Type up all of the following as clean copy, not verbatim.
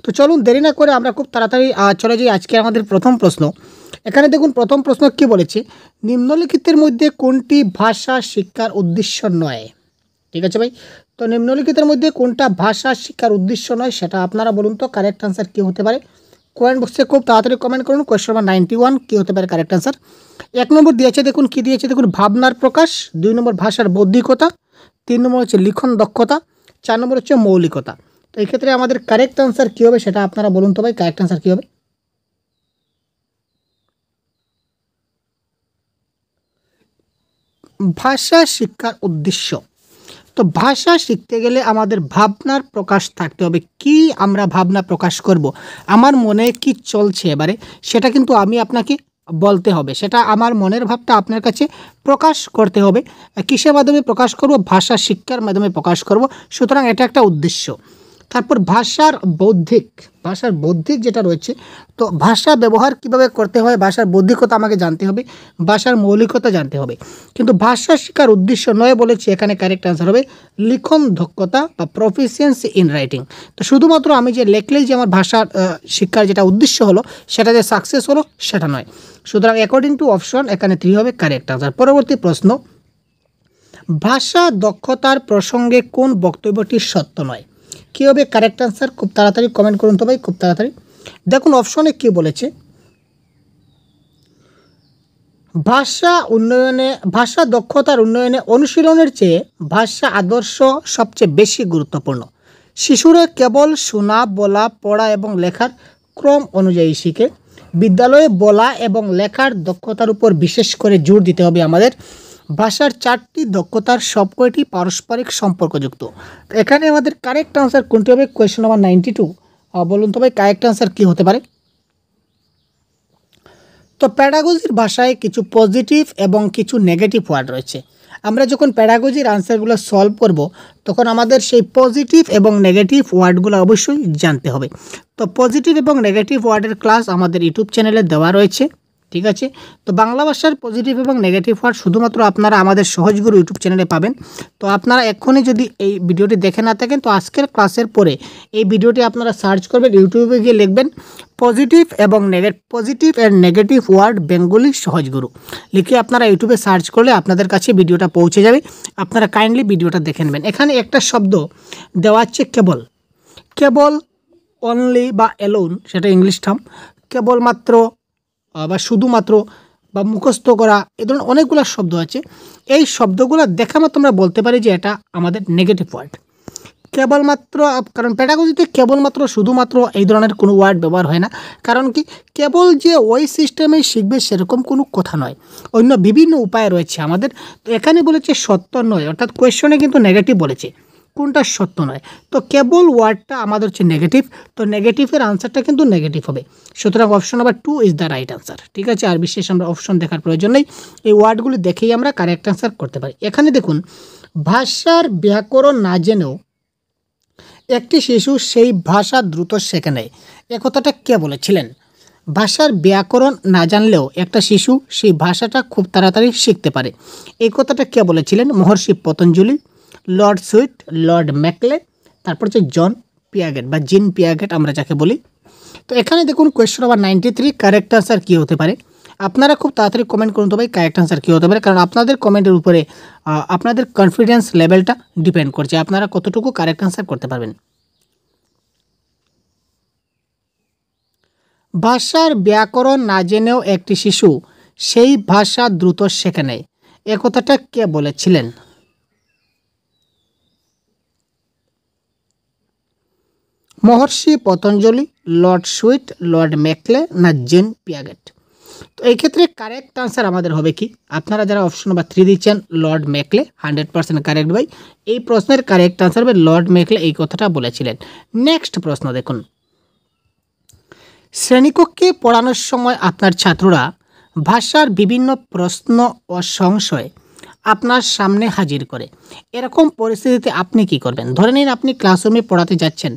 তো চলুন দেরি না করে আমরা খুব তাড়াতাড়ি চলে যাই আজকে আমাদের প্রথম প্রশ্ন। এখানে দেখুন প্রথম প্রশ্ন কি বলেছে, নিম্নলিখিতের মধ্যে কোনটি ভাষা শিক্ষার উদ্দেশ্য নয়। ঠিক আছে ভাই, তো নিম্নলিখিতের মধ্যে কোনটা ভাষা শিক্ষার উদ্দেশ্য নয় সেটা আপনারা বলুন তো কারেক্ট আনসার কী হতে পারে। কমেন্ট বক্সে খুব তাড়াতাড়ি কমেন্ট করুন। কোয়েশ্চন নাম্বার 91 কী হতে পারে কারেক্ট আনসার। 1 নম্বর দিয়েছে, দেখুন কী দিয়েছে, দেখুন ভাবনার প্রকাশ। 2 নম্বর ভাষার বৌদ্ধিকতা। 3 নম্বর হচ্ছে লিখন দক্ষতা। 4 নম্বর হচ্ছে মৌলিকতা। তো এই ক্ষেত্রে আমাদের কারেক্ট আনসার কী হবে সেটা আপনারা বলুন তো ভাই, কারেক্ট আনসার কী হবে। ভাষা শিক্ষার উদ্দেশ্য, তো ভাষা শিখতে গেলে আমাদের ভাবনার প্রকাশ থাকতে হবে। কি আমরা ভাবনা প্রকাশ করব, আমার মনে কি চলছে এবারে সেটা কিন্তু আমি আপনাকে বলতে হবে, সেটা আমার মনের ভাবটা আপনার কাছে প্রকাশ করতে হবে। কিসের মাধ্যমে প্রকাশ করব, ভাষা শিক্ষার মাধ্যমে প্রকাশ করব। সুতরাং এটা একটা উদ্দেশ্য। তারপর ভাষার বৌদ্ধিক যেটা রয়েছে, তো ভাষা ব্যবহার কিভাবে করতে হয়, ভাষার বৌদ্ধিকতা আমাকে জানতে হবে, ভাষার মৌলিকতা জানতে হবে। কিন্তু ভাষা শিক্ষার উদ্দেশ্য নয় বলেছি, এখানে কারেক্ট আনসার হবে লিখন দক্ষতা বা প্রফিসিয়েন্সি ইন রাইটিং। তো শুধুমাত্র আমি যে লেখলেই যে আমার ভাষার শিক্ষার যেটা উদ্দেশ্য হলো সেটা যে সাকসেস হলো সেটা নয়। সুতরাং অ্যাকর্ডিং টু অপশন এখানে 3 হবে কারেক্ট আনসার। পরবর্তী প্রশ্ন, ভাষা দক্ষতার প্রসঙ্গে কোন বক্তব্যটি সত্য নয়। কী হবে কারেক্ট আনসার, খুব তাড়াতাড়ি কমেন্ট করুন তো ভাই, খুব তাড়াতাড়ি। দেখুন অপশনে কী বলেছে, ভাষা দক্ষতার উন্নয়নে অনুশীলনের চেয়ে ভাষা আদর্শ সবচেয়ে বেশি গুরুত্বপূর্ণ। শিশুরা কেবল শোনা, বলা, পড়া এবং লেখার ক্রম অনুযায়ী শিখে। বিদ্যালয়ে বলা এবং লেখার দক্ষতার উপর বিশেষ করে জোর দিতে হবে আমাদের। ভাষার 4টি দক্ষতার সবকটি পারস্পরিক সম্পর্কযুক্ত। তো এখানে আমাদের কারেক্ট আনসার কোনটি হবে, কোয়েশ্চন নাম্বার 92। বলুন তো ভাই কারেক্ট আনসার কী হতে পারে। তো প্যাডাগজির ভাষায় কিছু পজিটিভ এবং কিছু নেগেটিভ ওয়ার্ড রয়েছে। আমরা যখন প্যাডাগজির আনসারগুলো সলভ করব তখন আমাদের সেই পজিটিভ এবং নেগেটিভ ওয়ার্ডগুলো অবশ্যই জানতে হবে। তো পজিটিভ এবং নেগেটিভ ওয়ার্ডের ক্লাস আমাদের ইউটিউব চ্যানেলে দেওয়া রয়েছে। ঠিক আছে, তো বাংলা ভাষার পজিটিভ এবং নেগেটিভ ওয়ার্ড শুধুমাত্র আপনারা আমাদের সহজগুরু ইউটিউব চ্যানেলে পাবেন। তো আপনারা এক্ষুনি যদি এই ভিডিওটি দেখে না থাকেন তো আজকের ক্লাসের পরে এই ভিডিওটি আপনারা সার্চ করবেন, ইউটিউবে গিয়ে লিখবেন positive and negative word Bengali Sahajguru লিখে আপনারা ইউটিউবে সার্চ করলে আপনাদের কাছে ভিডিওটা পৌঁছে যাবে। আপনারা কাইন্ডলি ভিডিওটা দেখে নেবেন। এখানে একটা শব্দ দেওয়া আছে কেবল, অনলি বা অ্যালোন, সেটা ইংলিশ টার্ম। কেবলমাত্র বা শুধুমাত্র বা মুখস্থ করা, এ ধরনের অনেকগুলো শব্দ আছে। এই শব্দগুলো দেখা মাত্র আমরা বলতে পারি যে এটা আমাদের নেগেটিভ ওয়ার্ড। কেবলমাত্র, কারণ প্যাডাগজিতে কেবলমাত্র শুধুমাত্র এই ধরনের কোনো ওয়ার্ড ব্যবহার হয় না। কারণ কি, কেবল যে ওই সিস্টেমেই শিখবে সেরকম কোনো কথা নয়, অন্য বিভিন্ন উপায় রয়েছে আমাদের। তো এখানে বলেছে সত্য নয়, অর্থাৎ কোয়েশ্চনে কিন্তু নেগেটিভ বলেছে, কোনটা সত্য নয়। তো কেবল ওয়ার্ডটা আমাদের হচ্ছে নেগেটিভ, তো নেগেটিভের আনসারটা কিন্তু নেগেটিভ হবে। সুতরাং option number 2 is the right answer. ঠিক আছে, আর বিশেষ আমরা অপশন দেখার প্রয়োজন নেই, এই ওয়ার্ডগুলি দেখেই আমরা কারেক্ট আনসার করতে পারি। এখানে দেখুন, ভাষার ব্যাকরণ না জেনেও একটি শিশু সেই ভাষা দ্রুত শেখে নেয়, এ কথাটা কে বলেছিলেন। ভাষার ব্যাকরণ না জানলেও একটা শিশু সেই ভাষাটা খুব তাড়াতাড়ি শিখতে পারে, এই কথাটা কে বলেছিলেন। Maharshi Patanjali, lord Sweet, lord Macaulay, তারপর হচ্ছে জন পিয়াগেট বা জিন পিয়াগেট আমরা যাকে বলি। তো এখানে দেখুন কোয়েশ্চন নাম্বার 93 কারেক্ট আনসার কী হতে পারে। আপনারা খুব তাড়াতাড়ি কমেন্ট করুন তো ভাই কারেক্ট আনসার কী হতে পারে, কারণ আপনাদের কমেন্টের উপরে আপনাদের কনফিডেন্স লেভেলটা ডিপেন্ড করছে, আপনারা কতটুকু কারেক্ট আনসার করতে পারবেন। ভাষার ব্যাকরণ না জেনেও একটি শিশু সেই ভাষা দ্রুত শেখে নেয়, এ কথাটা কে বলেছিলেন। Maharshi Patanjali, lord Sweet, lord Macaulay না জিন পিয়াগেট। তো এই ক্ষেত্রে কারেক্ট আনসার আমাদের হবে কি, আপনারা যারা অপশন নাম্বার 3 দিচ্ছেন লর্ড ম্যাকলে, 100% কারেক্ট ভাই। এই প্রশ্নের কারেক্ট আনসার হবে লর্ড ম্যাকলে এই কথাটা বলেছিলেন। নেক্সট প্রশ্ন দেখুন, শ্রেণীকক্ষে পড়ানোর সময় আপনার ছাত্ররা ভাষার বিভিন্ন প্রশ্ন ও সংশয় আপনার সামনে হাজির করে, এরকম পরিস্থিতিতে আপনি কি করবেন। ধরে নিন আপনি ক্লাসরুমে পড়াতে যাচ্ছেন,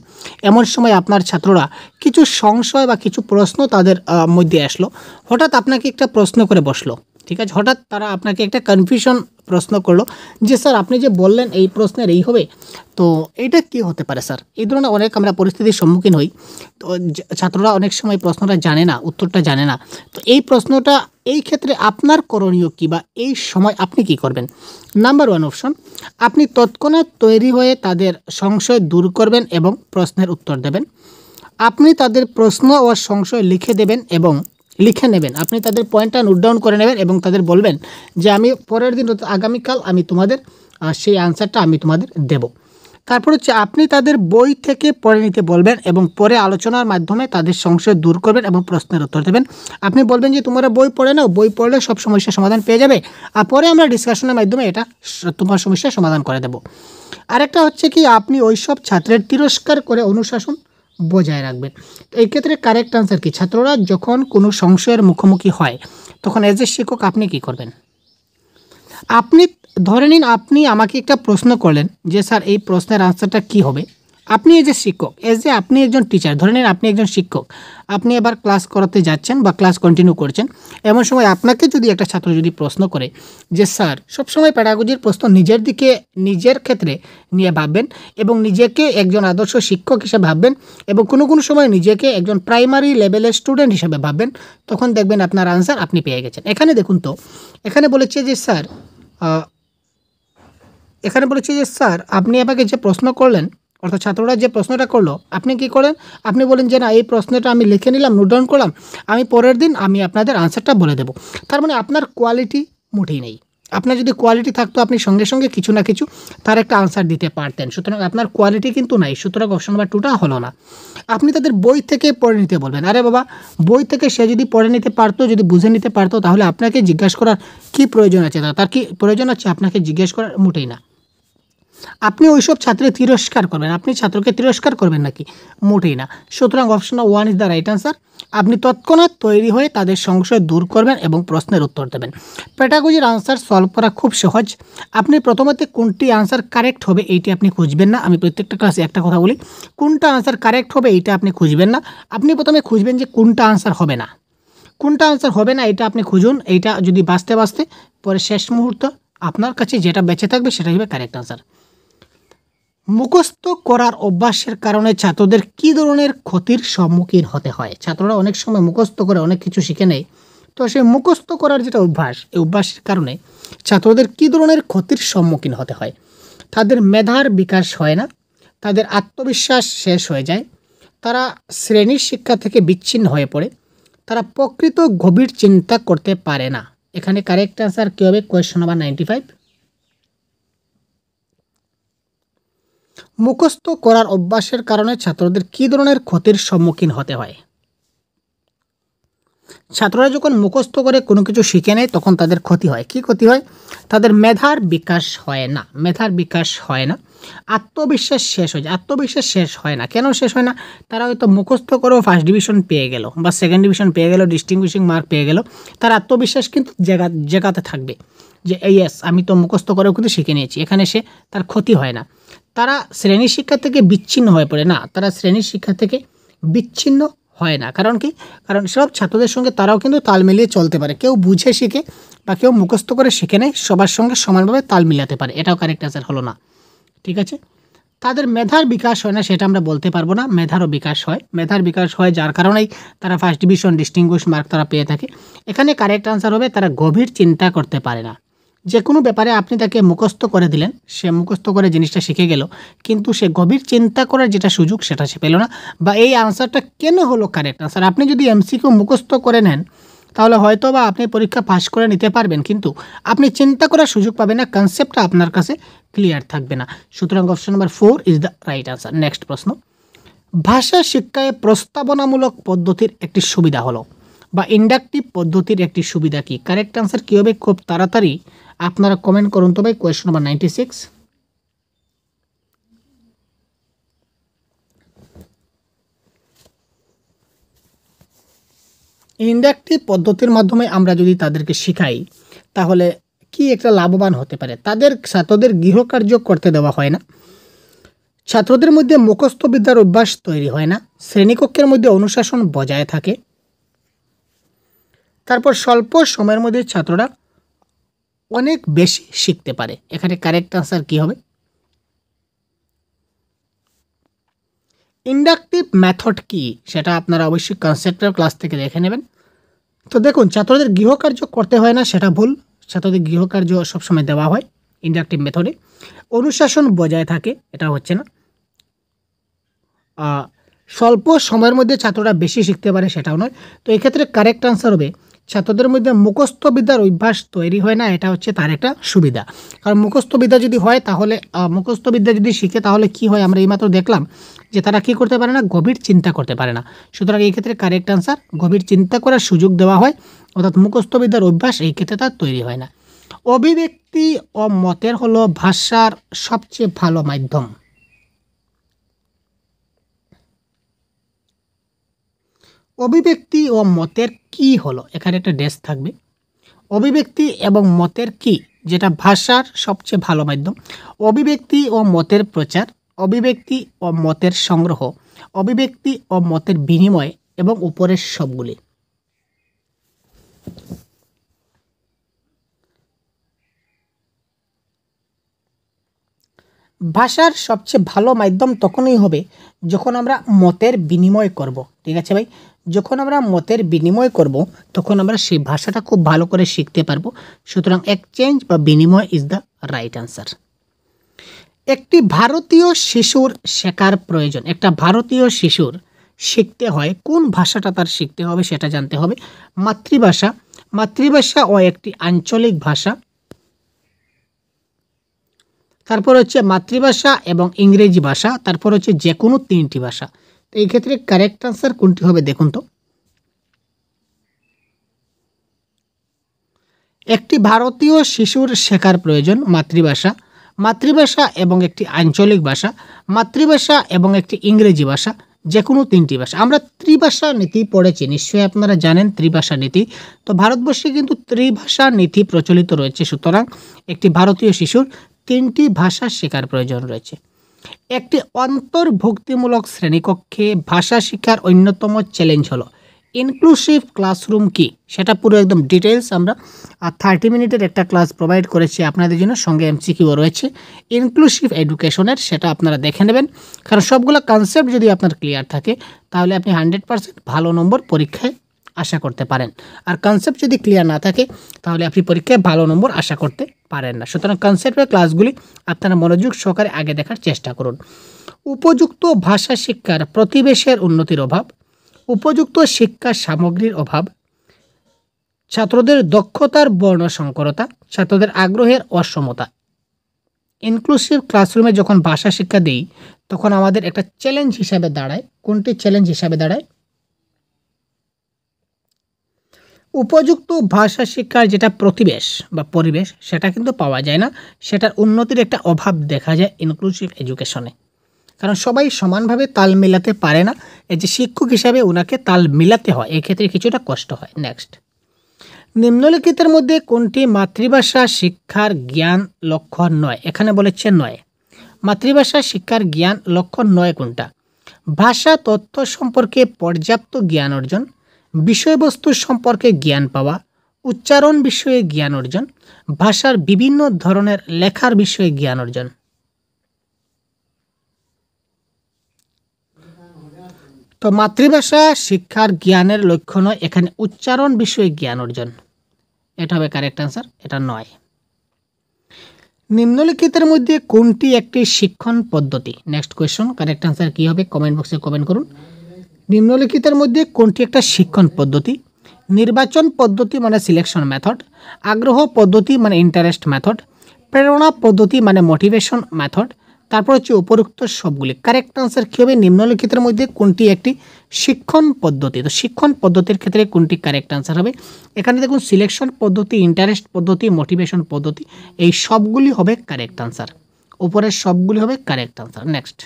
এমন সময় আপনার ছাত্ররা কিছু সংশয় বা কিছু প্রশ্ন তাদের মধ্যে আসলো, হঠাৎ আপনাকে একটা প্রশ্ন করে বসলো। ঠিক আছে, হঠাৎ তারা আপনাকে একটা কনফিউশন প্রশ্ন করলো যে স্যার আপনি যে বললেন এই প্রশ্নের এই হবে, তো এইটা কি হতে পারে স্যার? এই ধরনের অনেক আমরা পরিস্থিতির সম্মুখীন হই। তো ছাত্ররা অনেক সময় প্রশ্নটা জানে না, উত্তরটা জানে না। তো এই প্রশ্নটা এই ক্ষেত্রে আপনার করণীয় কী বা এই সময় আপনি কি করবেন? নাম্বার 1 অপশন, আপনি তৎক্ষণাৎ তৈরি হয়ে তাদের সংশয় দূর করবেন এবং প্রশ্নের উত্তর দেবেন। আপনি তাদের প্রশ্ন ও সংশয় লিখে দেবেন এবং লিখে নেবেন। আপনি তাদের পয়েন্টটা নোট ডাউন করে নেবেন এবং তাদের বলবেন যে আমি পরের দিন আগামীকাল আমি তোমাদের সেই আনসারটা আমি তোমাদের দেব। তারপর হচ্ছে আপনি তাদের বই থেকে পড়ে নিতে বলবেন এবং পরে আলোচনার মাধ্যমে তাদের সংশয় দূর করবেন এবং প্রশ্নের উত্তর দেবেন। আপনি বলবেন যে তোমরা বই পড়ে নাও, বই পড়লে সব সমস্যার সমাধান পেয়ে যাবে, আর পরে আমরা ডিসকাশনের মাধ্যমে এটা তোমার সমস্যার সমাধান করে দেব। আরেকটা হচ্ছে কি, আপনি ওই সব ছাত্রের তিরস্কার করে অনুশাসন বজায় রাখবেন। তো এই ক্ষেত্রে কারেক্ট আনসার কি? ছাত্ররা যখন কোনো সংশয়ের মুখোমুখি হয় তখন এজ এ শিক্ষক আপনি কি করবেন? আপনি ধরে নিন আপনি আমাকে একটা প্রশ্ন করলেন যে স্যার এই প্রশ্নের আনসারটা কি হবে। আপনি এজ এ শিক্ষক, আপনি একজন টিচার, ধরে নিন আপনি একজন শিক্ষক, আপনি এবার ক্লাস করাতে যাচ্ছেন বা ক্লাস কন্টিনিউ করছেন। এমন সময় আপনাকে যদি একটা ছাত্র যদি প্রশ্ন করে যে স্যার, সবসময় প্যাডাগজির প্রশ্ন নিজের ক্ষেত্রে নিয়ে ভাববেন এবং নিজেকে একজন আদর্শ শিক্ষক হিসেবে ভাববেন এবং কোনো কোনো সময় নিজেকে একজন প্রাইমারি লেভেলের স্টুডেন্ট হিসেবে ভাববেন, তখন দেখবেন আপনার আনসার আপনি পেয়ে গেছেন। এখানে দেখুন তো, এখানে বলেছে যে স্যার আপনি আমাকে যে প্রশ্ন করলেন, অর্থাৎ ছাত্ররা যে প্রশ্নটা করলো, আপনি কি করেন? আপনি বলেন যে না, এই প্রশ্নটা আমি লিখে নিলাম, নোট ডাউন করলাম, আমি পরের দিন আমি আপনাদের আনসারটা বলে দেবো। তার মানে আপনার কোয়ালিটি মোটেই নেই। আপনার যদি কোয়ালিটি থাকতো আপনি সঙ্গে সঙ্গে কিছু না কিছু তার একটা আনসার দিতে পারতেন। সুতরাং আপনার কোয়ালিটি কিন্তু নাই, সুতরাং অপশন নাম্বার 2টা হলো না। আপনি তাদের বই থেকে পড়ে নিতে বলবেন। আরে বাবা, বই থেকে সে যদি পড়ে নিতে পারতো, যদি বুঝে নিতে পারতো, তাহলে আপনাকে জিজ্ঞাসা করার কী প্রয়োজন আছে? তার কি প্রয়োজন আছে আপনাকে জিজ্ঞেস করার? মোটেই না। আপনি ওইসব ছাত্রের তিরস্কার করবেন, আপনি ছাত্রকে তিরস্কার করবেন নাকি? মোটেই না। সুতরাং option 1 is the right answer. আপনি তৎক্ষণাৎ তৈরি হয়ে তাদের সংশয় দূর করবেন এবং প্রশ্নের উত্তর দেবেন। প্যাডাগজির আনসার সলভ করা খুব সহজ। আপনি প্রথমত কোনটি আনসার কারেক্ট হবে এইটি আপনি খুঁজবেন না। আমি প্রত্যেকটা ক্লাসে একটা কথা বলি, কোনটা আনসার কারেক্ট হবে এইটা আপনি খুঁজবেন না। আপনি প্রথমে খুঁজবেন যে কোনটা আনসার হবে না। কোনটা আনসার হবে না এটা আপনি খুঁজুন। এইটা যদি বাঁচতে বাঁচতে পরে শেষ মুহূর্ত আপনার কাছে যেটা বেঁচে থাকবে সেটাই হবে কারেক্ট আনসার। মুখস্থ করার অভ্যাসের কারণে ছাত্রদের কী ধরনের ক্ষতির সম্মুখীন হতে হয়? ছাত্ররা অনেক সময় মুখস্থ করে অনেক কিছু শিখে নেয়, তো সেই মুখস্থ করার যেটা অভ্যাস, এই অভ্যাসের কারণে ছাত্রদের কী ধরনের ক্ষতির সম্মুখীন হতে হয়? তাদের মেধার বিকাশ হয় না, তাদের আত্মবিশ্বাস শেষ হয়ে যায়, তারা শ্রেণীর শিক্ষা থেকে বিচ্ছিন্ন হয়ে পড়ে, তারা প্রকৃত গভীর চিন্তা করতে পারে না। এখানে কারেক্ট আনসার কী হবে? Question number 95। মুখস্থ করার অভ্যাসের কারণে ছাত্রদের কী ধরনের ক্ষতির সম্মুখীন হতে হয়? ছাত্ররা যখন মুখস্থ করে কোনো কিছু শিখে নেয় তখন তাদের ক্ষতি হয়। কী ক্ষতি হয়? তাদের মেধার বিকাশ হয় না, আত্মবিশ্বাস শেষ হয়ে যায়। আত্মবিশ্বাস শেষ হয় না, কেন শেষ হয় না? তারা হয়তো মুখস্থ করেও ফার্স্ট ডিভিশন পেয়ে গেল বা সেকেন্ড ডিভিশন পেয়ে গেল, ডিস্টিংগুইশিং মার্ক পেয়ে গেল, তার আত্মবিশ্বাস কিন্তু জায়গাতে থাকবে যে ইয়েস আমি তো মুখস্থ করেও কিন্তু শিখে নিয়েছি। এখানে সে তার ক্ষতি হয় না। তারা শ্রেণীর শিক্ষা থেকে বিচ্ছিন্ন হয়ে পড়ে না, তারা শ্রেণীর শিক্ষা থেকে বিচ্ছিন্ন হয় না। কারণ কি? কারণ সব ছাত্রদের সঙ্গে তারাও কিন্তু তাল মিলিয়ে চলতে পারে। কেউ বুঝে শিখে বা কেউ মুখস্থ করে শিখে নেয়, সবার সঙ্গে সমানভাবে তাল মিলাতে পারে। এটাও কারেক্ট আনসার হলো না। ঠিক আছে, তাদের মেধার বিকাশ হয় না সেটা আমরা বলতে পারবো না, মেধারও বিকাশ হয়। মেধার বিকাশ হয় যার কারণেই তারা ফার্স্ট ডিভিশন, ডিস্টিংগুইশ মার্ক তারা পেয়ে থাকে। এখানে কারেক্ট আনসার হবে তারা গভীর চিন্তা করতে পারে না। যে কোনো ব্যাপারে আপনি তাকে মুখস্থ করে দিলেন, সে মুখস্থ করে জিনিসটা শিখে গেল, কিন্তু সে গভীর চিন্তা করার যেটা সুযোগ সেটা সে পেল না। বা এই আনসারটা কেন হলো কারেক্ট আনসার? আপনি যদি এমসিকিউ মুখস্থ করে নেন তাহলে হয়তো বা আপনি পরীক্ষা পাস করে নিতে পারবেন, কিন্তু আপনি চিন্তা করার সুযোগ পাবেন না, কনসেপ্টটা আপনার কাছে ক্লিয়ার থাকবে না। সুতরাং option number 4 is the right answer. Next প্রশ্ন, ভাষা শিক্ষায় প্রস্তাবনামূলক পদ্ধতির একটি সুবিধা হলো বা ইন্ডাকটিভ পদ্ধতির একটি সুবিধা কি? কারেক্ট আনসার কী হবে? খুব তাড়াতাড়ি আপনারা কমেন্ট করুন তো ভাই। Question number 96। ইন্ডাকটিভ পদ্ধতির মাধ্যমে আমরা যদি তাদেরকে শিখাই তাহলে কি একটা লাভবান হতে পারে? ছাত্রদের গৃহকার্য করতে দেওয়া হয় না, ছাত্রদের মধ্যে মুখস্থ বিদ্যার অভ্যাস তৈরি হয় না, শ্রেণীকক্ষের মধ্যে অনুশাসন বজায় থাকে, তারপর স্বল্প সময়ের মধ্যে ছাত্ররা অনেক বেশি শিখতে পারে। এখানে কারেক্ট আনসার কি হবে? ইন্ডাকটিভ মেথড কি সেটা আপনারা অবশ্যই কনসেপ্টের ক্লাস থেকে দেখে নেবেন। তো দেখুন, ছাত্রদের গৃহকার্য করতে হয় না সেটা ভুল। ছাত্রদের গৃহকার্য সবসময় দেওয়া হয় ইন্ডাকটিভ মেথডে। অনুশাসন বজায় থাকে, এটা হচ্ছে না। স্বল্প সময়ের মধ্যে ছাত্ররা বেশি শিখতে পারে, সেটাও নয়। তো এই ক্ষেত্রে কারেক্ট আনসার হবে ছাত্রদের মধ্যে মুখস্থ বিদ্যার অভ্যাস তৈরি হয় না, এটা হচ্ছে তার একটা সুবিধা। কারণ মুখস্থ বিদ্যা যদি হয় তাহলে মুখস্থ বিদ্যা যদি শিখে তাহলে কি হয়, আমরা এইমাত্র দেখলাম যে তারা কি করতে পারে না, গভীর চিন্তা করতে পারে না। সুতরাং এই ক্ষেত্রে কারেক্ট আনসার গভীর চিন্তা করার সুযোগ দেওয়া হয়, অর্থাৎ মুখস্থ বিদ্যার অভ্যাস এই ক্ষেত্রে তার তৈরি হয় না। অভিব্যক্তি ও মতের হলো ভাষার সবচেয়ে ভালো মাধ্যম। অভিব্যক্তি ও মতের কি হলো, এখানে একটা ড্যাশ থাকবে। অভিব্যক্তি এবং মতের কি, যেটা ভাষার সবচেয়ে ভালো মাধ্যম। অভিব্যক্তি ও মতের প্রচার, অভিব্যক্তি ও মতের সংগ্রহ, অভিব্যক্তি ও মতের বিনিময় এবং উপরের সবগুলি। ভাষার সবচেয়ে ভালো মাধ্যম তখনই হবে যখন আমরা মতের বিনিময় করব। ঠিক আছে ভাই, যখন আমরা মতের বিনিময় করব তখন আমরা সেই ভাষাটা খুব ভালো করে শিখতে পারবো। সুতরাং এক্সচেঞ্জ বা বিনিময় ইজ দ্য রাইট আনসার। একটি ভারতীয় শিশুর শেখার প্রয়োজন। একটা ভারতীয় শিশুর শিখতে হয় কোন ভাষাটা তার শিখতে হবে সেটা জানতে হবে। মাতৃভাষা, মাতৃভাষা ও একটি আঞ্চলিক ভাষা, তারপর হচ্ছে মাতৃভাষা এবং ইংরেজি ভাষা, তারপর হচ্ছে যে কোনো 3টি ভাষা। তো এই ক্ষেত্রে কারেক্ট আনসার কোনটি হবে দেখুন তো। একটি ভারতীয় শিশুর শেখার প্রয়োজন মাতৃভাষা, মাতৃভাষা এবং একটি আঞ্চলিক ভাষা, মাতৃভাষা এবং একটি ইংরেজি ভাষা, যে কোনো 3টি ভাষা। আমরা ত্রিভাষা নীতি পড়েছি, নিশ্চয়ই আপনারা জানেন ত্রিভাষা নীতি। তো ভারতবর্ষে কিন্তু ত্রিভাষা নীতি প্রচলিত রয়েছে। সুতরাং একটি ভারতীয় শিশুর 3টি ভাষা শেখার প্রয়োজন রয়েছে। একটি অন্তর্ভুক্তিমূলক শ্রেণীকক্ষে ভাষা শিক্ষার অন্যতম চ্যালেঞ্জ হলো ইনক্লুসিভ ক্লাসরুম কি, সেটা পুরো একদম ডিটেলস আমরা 30 মিনিটের একটা ক্লাস প্রোভাইড করেছি আপনাদের জন্য, সঙ্গে এমসিকিউ রয়েছে ইনক্লুসিভ এডুকেশনের, সেটা আপনারা দেখে নেবেন। কারণ সবগুলো কনসেপ্ট যদি আপনার ক্লিয়ার থাকে তাহলে আপনি 100% ভালো নম্বর পরীক্ষায় আশা করতে পারেন। আর কনসেপ্ট যদি ক্লিয়ার না থাকে তাহলে আপনি পরীক্ষায় ভালো নম্বর আশা করতে পারেন না। সুতরাং কনসেপ্টের ক্লাসগুলি আপনারা মনোযোগ সহকারে আগে দেখার চেষ্টা করুন। উপযুক্ত ভাষা শিক্ষার প্রতিবেশের উন্নতির অভাব, উপযুক্ত শিক্ষা সামগ্রীর অভাব, ছাত্রদের দক্ষতার বর্ণসংকরতা, ছাত্রদের আগ্রহের অসমতা। ইনক্লুসিভ ক্লাসরুমে যখন ভাষা শিক্ষা দিই তখন আমাদের একটা চ্যালেঞ্জ হিসাবে দাঁড়ায়। কোনটি চ্যালেঞ্জ হিসাবে দাঁড়ায়? উপযুক্ত ভাষা শিক্ষার যেটা প্রতিবেশ বা পরিবেশ সেটা কিন্তু পাওয়া যায় না, সেটার উন্নতির একটা অভাব দেখা যায় ইনক্লুসিভ এডুকেশনে। কারণ সবাই সমানভাবে তাল মিলাতে পারে না, এই যে শিক্ষক হিসাবে ওনাকে তাল মিলাতে হয়, এক্ষেত্রে কিছুটা কষ্ট হয়। নেক্সট, নিম্নলিখিতের মধ্যে কোনটি মাতৃভাষা শিক্ষার জ্ঞান লক্ষ্য নয়? এখানে বলেছে নয়। মাতৃভাষা শিক্ষার জ্ঞান লক্ষ্য নয় কোনটা? ভাষা তথ্য সম্পর্কে পর্যাপ্ত জ্ঞান অর্জন, বিষয়বস্তু সম্পর্কে জ্ঞান পাওয়া, উচ্চারণ বিষয়ে জ্ঞান অর্জন, ভাষার বিভিন্ন ধরনের লেখার বিষয়ে জ্ঞান অর্জন। তো মাতৃভাষা শিক্ষার জ্ঞানের লক্ষ্য নয়, এখানে উচ্চারণ বিষয়ে জ্ঞান অর্জন, এটা হবে কারেক্ট আনসার, এটা নয়। নিম্নলিখিতের মধ্যে কোনটি একটি শিক্ষণ পদ্ধতি? নেক্সট কোয়েশ্চন, কারেক্ট আনসার কি হবে কমেন্ট বক্সে কমেন্ট করুন। নিম্নলিখিতের মধ্যে কোনটি একটা শিক্ষণ পদ্ধতি? নির্বাচন পদ্ধতি মানে সিলেকশন মেথড, আগ্রহ পদ্ধতি মানে ইন্টারেস্ট মেথড, প্রেরণা পদ্ধতি মানে মোটিভেশন মেথড, তারপর হচ্ছে উপরোক্ত সবগুলি। কারেক্ট আনসার কী হবে? নিম্নলিখিতের মধ্যে কোনটি একটি শিক্ষণ পদ্ধতি? তো শিক্ষণ পদ্ধতির ক্ষেত্রে কোনটি কারেক্ট আনসার হবে? এখানে দেখুন সিলেকশন পদ্ধতি, ইন্টারেস্ট পদ্ধতি, মোটিভেশন পদ্ধতি, এই সবগুলি হবে কারেক্ট আনসার, উপরের সবগুলি হবে কারেক্ট আনসার। নেক্সট,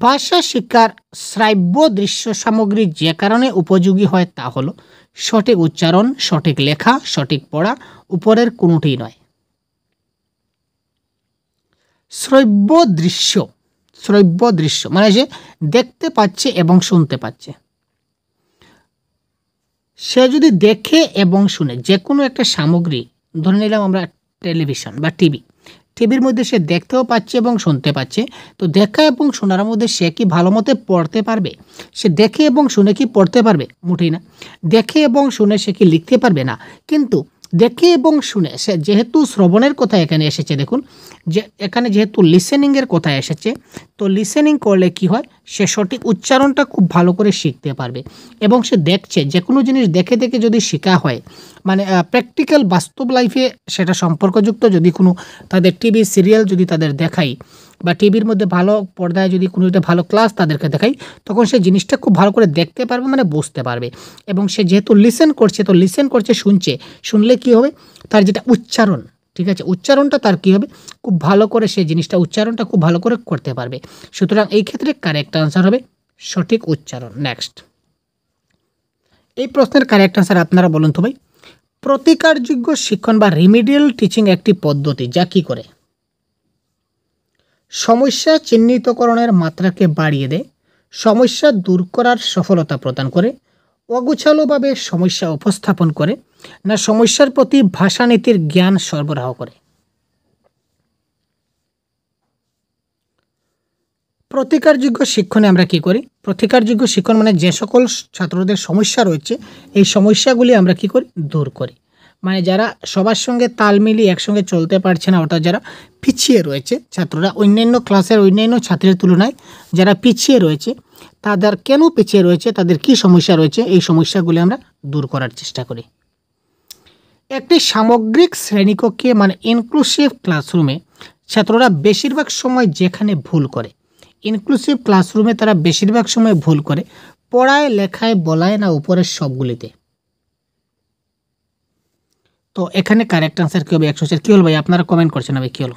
ভাষা শিক্ষার শ্রাব্য দৃশ্য সামগ্রী যে কারণে উপযোগী হয় তা হলো সঠিক উচ্চারণ, সঠিক লেখা, সঠিক পড়া, উপরের কোনোটি নয়। শ্রব্য দৃশ্য, শ্রব্য দৃশ্য মানে যে দেখতে পাচ্ছে এবং শুনতে পাচ্ছে, সে যদি দেখে এবং শুনে যে কোনো একটা সামগ্রী, ধরে নিলাম আমরা টেলিভিশন বা টিভির মধ্যে সে দেখতেও পাচ্ছে এবং শুনতে পাচ্ছে, তো দেখা এবং শোনার মধ্যে সে কি ভালো মতো পড়তে পারবে? সে দেখে এবং শুনে কি পড়তে পারবে? মোটেই না। দেখে এবং শুনে সে কি লিখতে পারবে? না। কিন্তু দেখে এবং শুনে সে যেহেতু শ্রবণের কথা এখানে এসেছে, দেখুন যে এখানে যেহেতু লিসেনিংয়ের কথা এসেছে, তো লিসেনিং করলে কি হয়, সে সঠিক উচ্চারণটা খুব ভালো করে শিখতে পারবে। এবং সে দেখছে, যে কোনো জিনিস দেখে দেখে যদি শেখা হয়, মানে প্র্যাকটিক্যাল বাস্তব লাইফে সেটা সম্পর্কযুক্ত, যদি কোনো তাদের টিভি সিরিয়াল যদি তাদের দেখাই, বা টিভির মধ্যে ভালো পর্দায় যদি কোনো একটা ভালো ক্লাস তাদেরকে দেখাই, তখন সে জিনিসটা খুব ভালো করে দেখতে পারবে, মানে বুঝতে পারবে। এবং সে যেহেতু লিসেন করছে, তো লিসেন করছে, শুনছে, শুনলে কি হবে, তার যেটা উচ্চারণ, ঠিক আছে, উচ্চারণটা তার কী হবে, খুব ভালো করে সে জিনিসটা উচ্চারণটা খুব ভালো করে করতে পারবে। সুতরাং এই ক্ষেত্রে কারেক্ট আনসার হবে সঠিক উচ্চারণ। নেক্সট, এই প্রশ্নের কারেক্ট আনসার আপনারা বলুন তো ভাই। প্রতিকারযোগ্য শিক্ষণ বা রিমিডিয়াল টিচিং একটি পদ্ধতি যা কী করে সমস্যা চিহ্নিতকরণের মাত্রাকে বাড়িয়ে দেয়, সমস্যা দূর করার সফলতা প্রদান করে, অগোছালোভাবে সমস্যা উপস্থাপন করে, না সমস্যার প্রতি ভাষানীতির জ্ঞান সরবরাহ করে। প্রতিকারযোগ্য শিক্ষণে আমরা কি করি? প্রতিকারযোগ্য শিক্ষণ মানে যে সকল ছাত্রদের সমস্যা রয়েছে, এই সমস্যাগুলি আমরা কি করি, দূর করি। মানে যারা সবার সঙ্গে তাল মিলিয়ে একসঙ্গে চলতে পারছে না, অর্থাৎ যারা পিছিয়ে রয়েছে ছাত্ররা, অন্যান্য ক্লাসের অন্যান্য ছাত্রের তুলনায় যারা পিছিয়ে রয়েছে, তাদের কেন পিছিয়ে রয়েছে, তাদের কি সমস্যা রয়েছে, এই সমস্যাগুলি আমরা দূর করার চেষ্টা করি। একটি সামগ্রিক শ্রেণীকক্ষে মানে ইনক্লুসিভ ক্লাসরুমে ছাত্ররা বেশিরভাগ সময় যেখানে ভুল করে, ইনক্লুসিভ ক্লাসরুমে তারা বেশিরভাগ সময় ভুল করে পড়ায়, লেখায়, বলায়, না উপরের সবগুলিতে। তো এখানে কারেক্ট আনসার কী হবে? 100 কী হলো ভাই? আপনারা কমেন্ট করছেন ভাই, কী হলো?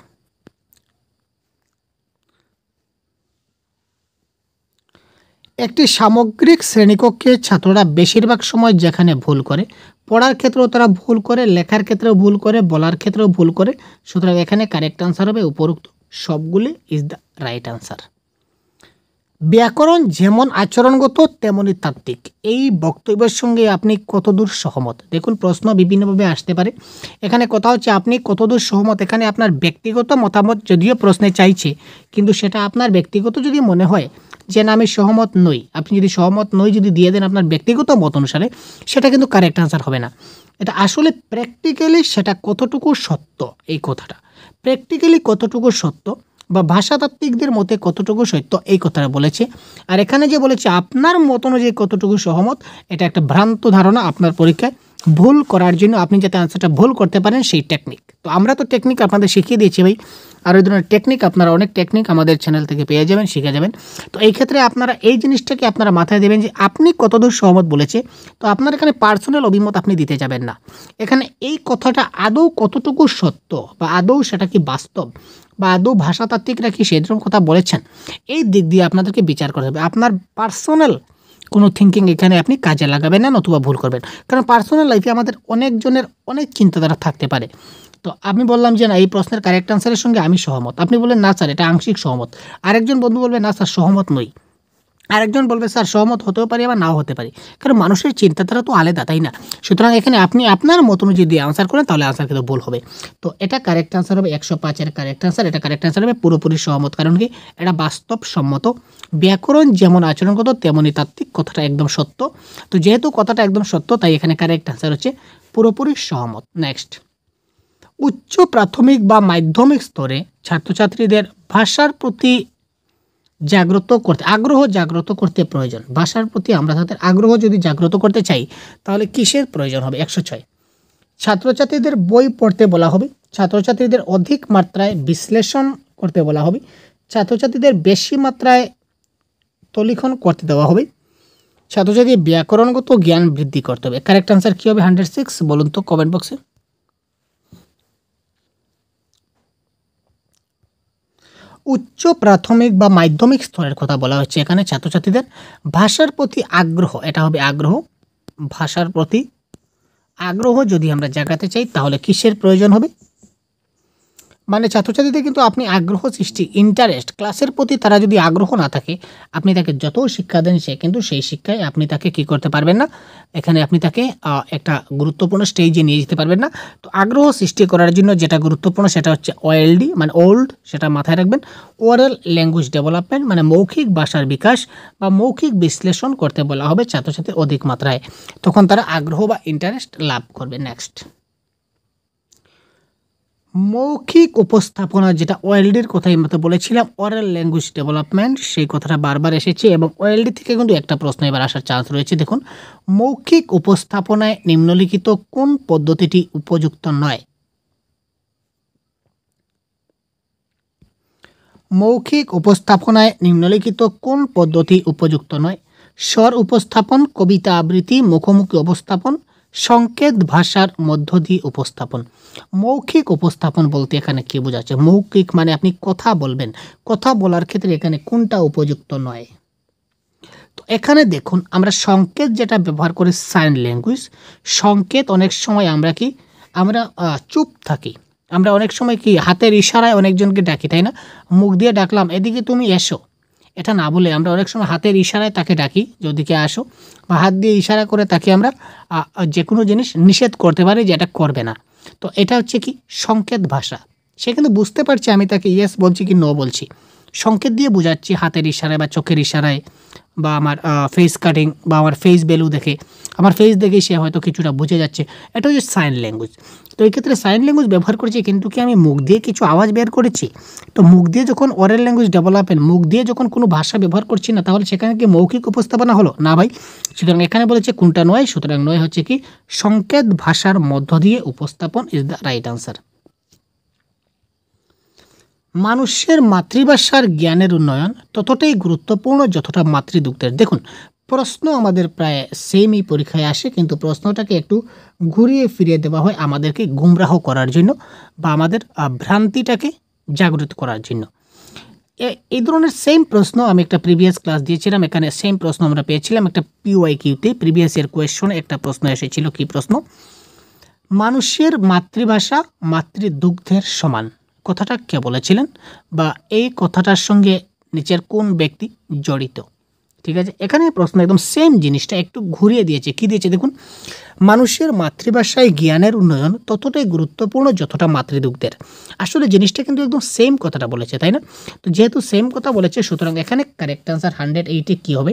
একটি সামগ্রিক শ্রেণীকক্ষে ছাত্ররা বেশিরভাগ সময় যেখানে ভুল করে, পড়ার ক্ষেত্রেও তারা ভুল করে, লেখার ক্ষেত্রেও ভুল করে, বলার ক্ষেত্রেও ভুল করে। সুতরাং এখানে কারেক্ট আনসার হবে উপরোক্ত সবগুলি ইজ দ্য রাইট আনসার। ব্যাকরণ যেমন আচরণগত তেমনই তাত্ত্বিক, এই বক্তব্যের সঙ্গে আপনি কতদূর সহমত? দেখুন প্রশ্ন বিভিন্নভাবে আসতে পারে। এখানে কথা হচ্ছে আপনি কতদূর সহমত। এখানে আপনার ব্যক্তিগত মতামত যদিও প্রশ্নে চাইছে, কিন্তু সেটা আপনার ব্যক্তিগত যদি মনে হয় যে না আমি সহমত নই, আপনি যদি সহমত নই যদি দিয়ে দেন আপনার ব্যক্তিগত মত অনুসারে, সেটা কিন্তু কারেক্ট আনসার হবে না। এটা আসলে প্র্যাকটিক্যালি সেটা কতটুকু সত্য, এই কথাটা প্র্যাকটিক্যালি কতটুকু সত্য বা ভাষাতাত্ত্বিকদের মতে কতটুকু সত্য, এই কথাটা বলেছে। আর এখানে যে বলেছে আপনার মত অনুযায়ী কতটুকু সহমত, এটা একটা ভ্রান্ত ধারণা আপনার পরীক্ষায় ভুল করার জন্য, আপনি যাতে আনসারটা ভুল করতে পারেন সেই টেকনিক। তো আমরা তো টেকনিক আপনাদের শিখিয়ে দিয়েছি ভাই, আর ওই ধরনের টেকনিক আপনারা অনেক টেকনিক আমাদের চ্যানেল থেকে পেয়ে যাবেন, শিখে যাবেন। তো এই ক্ষেত্রে আপনারা এই জিনিসটাকে আপনারা মাথায় দেবেন যে আপনি কতদূর সহমত বলেছে। তো আপনার এখানে পার্সোনাল অভিমত আপনি দিতে যাবেন না। এখানে এই কথাটা আদৌ কতটুকু সত্য বা আদৌ সেটা কি বাস্তব বা আদৌ ভাষাতাত্ত্বিকরা কি সেরকম কথা বলেছেন, এই দিক দিয়ে আপনাদেরকে বিচার করতে হবে। আপনার পার্সোনাল কোনো থিঙ্কিং এখানে আপনি কাজে লাগাবেন না, নতুবা ভুল করবেন। কারণ পার্সোনাল লাইফে আমাদের অনেকজনের অনেক চিন্তাধারা থাকতে পারে। তো আমি বললাম যে না এই প্রশ্নের কারেক্ট আনসারের সঙ্গে আমি সহমত, আপনি বললেন না স্যার এটা আংশিক সহমত, আরেকজন বন্ধু বলবে না স্যার সহমত নই, আরেকজন বলবে স্যার সহমত হতেও পারি আবার নাও হতে পারি। কারণ মানুষের চিন্তাধারা তো আলাদা, তাই না? সুতরাং এখানে আপনি আপনার মত অনুযায়ী দিয়ে আনসার করেন, তাহলে আনসার কিন্তু ভুল হবে। তো এটা কারেক্ট আনসার হবে 105-এর কারেক্ট আনসার। এটা কারেক্ট আনসার হবে পুরোপুরি সহমত। কারণ কি, এটা বাস্তবসম্মত। ব্যাকরণ যেমন আচরণগত তেমনই তাত্ত্বিক, কথাটা একদম সত্য। তো যেহেতু কথাটা একদম সত্য, তাই এখানে কারেক্ট আনসার হচ্ছে পুরোপুরি সহমত। নেক্সট, উচ্চ প্রাথমিক বা মাধ্যমিক স্তরে ছাত্রছাত্রীদের ভাষার প্রতি আগ্রহ জাগ্রত করতে প্রয়োজন। ভাষার প্রতি আমরা তাদের আগ্রহ যদি জাগ্রত করতে চাই, তাহলে কিসের প্রয়োজন হবে? 106, ছাত্রছাত্রীদের বই পড়তে বলা হবে, ছাত্রছাত্রীদের অধিক মাত্রায় বিশ্লেষণ করতে বলা হবে, ছাত্রছাত্রীদের বেশি মাত্রায় তলিখন করতে দেওয়া হবে, ছাত্রছাত্রীদের ব্যাকরণগত জ্ঞান বৃদ্ধি করতে হবে। কারেক্ট আনসার কী হবে? 106 বলুন তো কমেন্ট বক্সে। উচ্চ প্রাথমিক বা মাধ্যমিক স্তরের কথা বলা হচ্ছে এখানে। ছাত্রছাত্রীদের ভাষার প্রতি আগ্রহ, এটা হবে আগ্রহ। ভাষার প্রতি আগ্রহ যদি আমরা জাগাতে চাই, তাহলে কিসের প্রয়োজন হবে? মানে ছাত্রছাত্রীদের কিন্তু আপনি আগ্রহ সৃষ্টি, ইন্টারেস্ট, ক্লাসের প্রতি তারা যদি আগ্রহ না থাকে, আপনি তাকে যত শিক্ষা দেন সে কিন্তু সেই শিক্ষায় আপনি তাকে কী করতে পারবেন না, এখানে আপনি তাকে একটা গুরুত্বপূর্ণ স্টেজে নিয়ে যেতে পারবেন না। তো আগ্রহ সৃষ্টি করার জন্য যেটা গুরুত্বপূর্ণ সেটা হচ্ছে ওএলডি, মানে ওল্ড, সেটা মাথায় রাখবেন। ওরাল ল্যাঙ্গুয়েজ ডেভেলপমেন্ট, মানে মৌখিক ভাষার বিকাশ বা মৌখিক বিশ্লেষণ করতে বলা হবে ছাত্রছাত্রী অধিক মাত্রায়, তখন তারা আগ্রহ বা ইন্টারেস্ট লাভ করবে। নেক্সট, মৌখিক উপস্থাপনা, যেটা ওএলডির কথাই মতো বলেছিলাম, ওরাল ল্যাঙ্গুয়েজ ডেভেলপমেন্ট, সেই কথাটা বারবার এসেছে এবং ওএলডি থেকে কিন্তু একটা প্রশ্ন এবার আসার চান্স রয়েছে। দেখুন, মৌখিক উপস্থাপনায় নিম্নলিখিত কোন পদ্ধতিটি উপযুক্ত নয়? মৌখিক উপস্থাপনায় নিম্নলিখিত কোন পদ্ধতি উপযুক্ত নয়? স্বর উপস্থাপন, কবিতা আবৃত্তি, মুখোমুখি উপস্থাপন, সংকেত ভাষার মধ্য দিয়ে উপস্থাপন। মৌখিক উপস্থাপন বলতে এখানে কি বোঝাচ্ছে? মৌখিক মানে আপনি কথা বলবেন, কথা বলার ক্ষেত্রে এখানে কোনটা উপযুক্ত নয়? তো এখানে দেখুন, আমরা সংকেত যেটা ব্যবহার করি সাইন ল্যাঙ্গুয়েজ, সংকেত অনেক সময় আমরা চুপ থাকি, আমরা অনেক সময় কি হাতের ইশারায় অনেকজনকে ডাকি, তাই না? মুখ দিয়ে ডাকলাম এদিকে তুমি এসো, এটা না বলে আমরা অনেক সময় হাতের ইশারায় তাকে ডাকি যে ওদিকে আসো, বা হাত দিয়ে ইশারা করে তাকে আমরা যে কোনো জিনিস নিষেধ করতে পারি যে এটা করবে না। তো এটা হচ্ছে কি সংকেত ভাষা, সে কিন্তু বুঝতে পারছে আমি তাকে ইয়েস বলছি কি নো বলছি, সংকেত দিয়ে বোঝাচ্ছি হাতের ইশারায় বা চোখের ইশারায়, বা আমার ফেস কাটিং বা আমার ফেস ভ্যালু দেখে, আমার ফেস দেখেই সে হয়তো কিছুটা বুঝে যাচ্ছে, এটা হচ্ছে সাইন ল্যাঙ্গুয়েজ। তো এই ক্ষেত্রে সাইন ল্যাঙ্গুয়েজ ব্যবহার করেছি, কিন্তু কি আমি মুখ দিয়ে কিছু আওয়াজ বের করেছি? তো মুখ দিয়ে যখন ওরাল ল্যাঙ্গুয়েজ ডেভেলপমেন্ট, মুখ দিয়ে যখন কোনো ভাষা ব্যবহার করছি না, তাহলে সেখানে কি মৌখিক উপস্থাপনা হলো না ভাই? সুতরাং এখানে বলেছে কোনটা নয়, সুতরাং নয় হচ্ছে কি সংকেত ভাষার মধ্য দিয়ে উপস্থাপন ইজ দ্য রাইট আনসার। মানুষের মাতৃভাষার জ্ঞানের উন্নয়ন ততটাই গুরুত্বপূর্ণ যতটা মাতৃদুগ্ধের। দেখুন, প্রশ্ন আমাদের প্রায় সেমই পরীক্ষায় আসে, কিন্তু প্রশ্নটাকে একটু ঘুরিয়ে ফিরিয়ে দেওয়া হয় আমাদেরকে গুমরাহ করার জন্য বা আমাদের ভ্রান্তিটাকে জাগ্রত করার জন্য। এই ধরনের সেম প্রশ্ন আমি একটা প্রিভিয়াস ক্লাস দিয়েছিলাম, এখানে সেম প্রশ্ন আমরা পেয়েছিলাম একটা পিওয়াইকিউতে, প্রিভিয়াস ইয়ার কোয়েশ্চনে একটা প্রশ্ন এসেছিল। কি প্রশ্ন? মানুষের মাতৃভাষা মাতৃদুগ্ধের সমান, কথাটা কে বলেছিলেন, বা এই কথাটার সঙ্গে নিচের কোন ব্যক্তি জড়িত? ঠিক আছে, এখানে প্রশ্ন একদম সেম জিনিসটা একটু ঘুরিয়ে দিয়েছে। কি দিয়েছে দেখুন, মানুষের মাতৃভাষায় জ্ঞানের উন্নয়ন ততটাই গুরুত্বপূর্ণ যতটা মাতৃদুগ্ধের। আসলে জিনিসটা কিন্তু একদম সেম কথাটা বলেছে, তাই না? তো যেহেতু সেম কথা বলেছে, সুতরাং এখানে কারেক্ট আনসার 180 কী হবে?